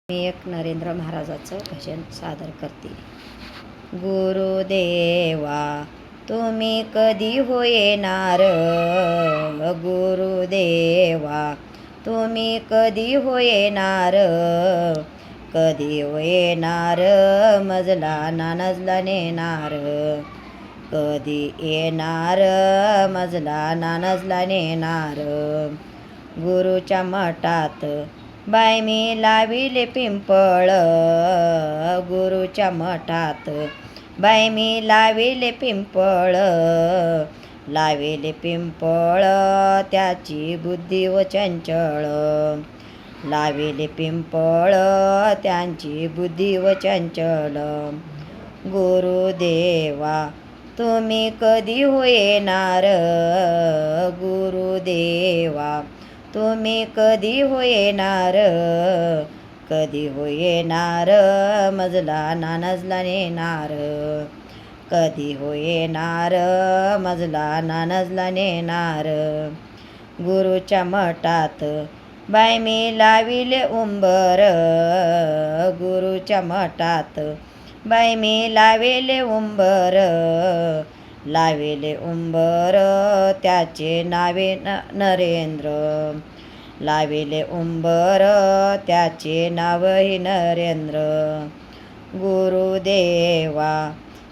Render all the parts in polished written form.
मी एक नरेंद्र महाराजाचं भजन सादर करते. गुरुदेवा तुम्ही कधी हो येणार, गुरुदेवा तुम्ही कधी हो येणार, कधी हो येणार मजला नानजला नेणार, कधी येणार मजला नानजला नेणार. गुरुच्या मठात बाई मी लाविले पिंपळ, गुरुच्या मठात बाई मी लाविले पिंपळ, लाविले पिंपळ त्याची बुद्धी व चंचळ, लाविले पिंपळ त्यांची बुद्धी व चंचळ. गुरुदेवा तुम्ही कधी हो येणार, गुरुदेवा तुम्ही कधी हो येणार, कधी हो येणार मजला नानजला नेणार, कधी हो येणार मजला नानजला नेणार. गुरुच्या मठात बाई मी लाविले उंबर, गुरुच्या मठात बाई मी लाविले उंबर, लाविले उंबर त्याचे नावे नरेंद्र, लाविले उंबर त्याचे नावही नरेंद्र. गुरुदेवा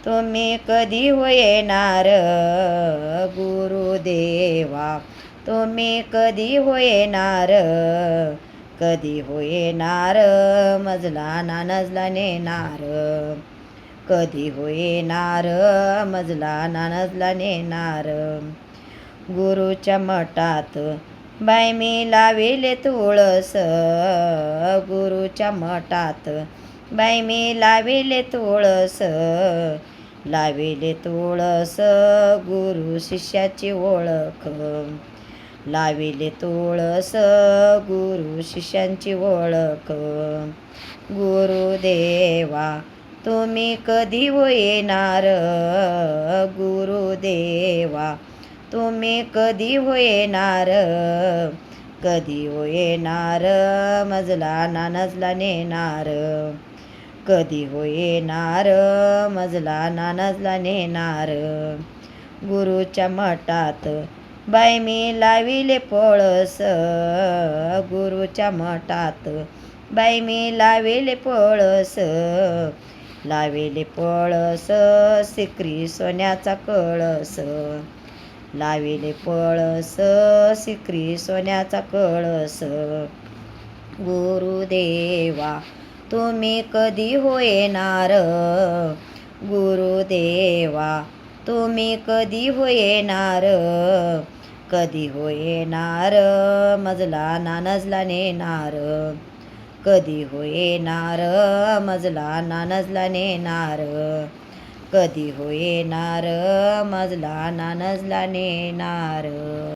तुम्ही कधी हो येणार, गुरुदेवा तुम्ही कधी हो येणार, कधी हो येणार मजला नानजला नेणार, कधी हो येणार मजला नानजला नेणार. गुरुच्या मठात बाई मी लाविले तुळस, गुरुच्या मठात बाई मी लाविले तुळस, लाविले तुळस गुरु शिष्याची ओळख, लाविले तुळस गुरु शिष्यांची ओळख. गुरुदेवा तुम्ही कधी हो येणार, गुरुदेवा तुम्ही कधी हो येणार, कधी हो येणार मजला नानजला नेणार, कधी हो येणार मजला नानजला नेणार. गुरुच्या मठात बाई मी लाविले पळस, गुरुच्या मठात बाई मी लाविले पळस, लाविले पळस सिकरी सोन्याचा कळस, लाविले पळस सिकरी सोन्याचा कळस. गुरुदेवा तुम्ही कधी हो येणार, गुरुदेवा तुम्ही कधी हो येणार, कधी हो येणार मजला नानजला नेणार, कधी हो येणार मजला नानजला नेणार, कधी हो येणार मजला नानजला नेणार.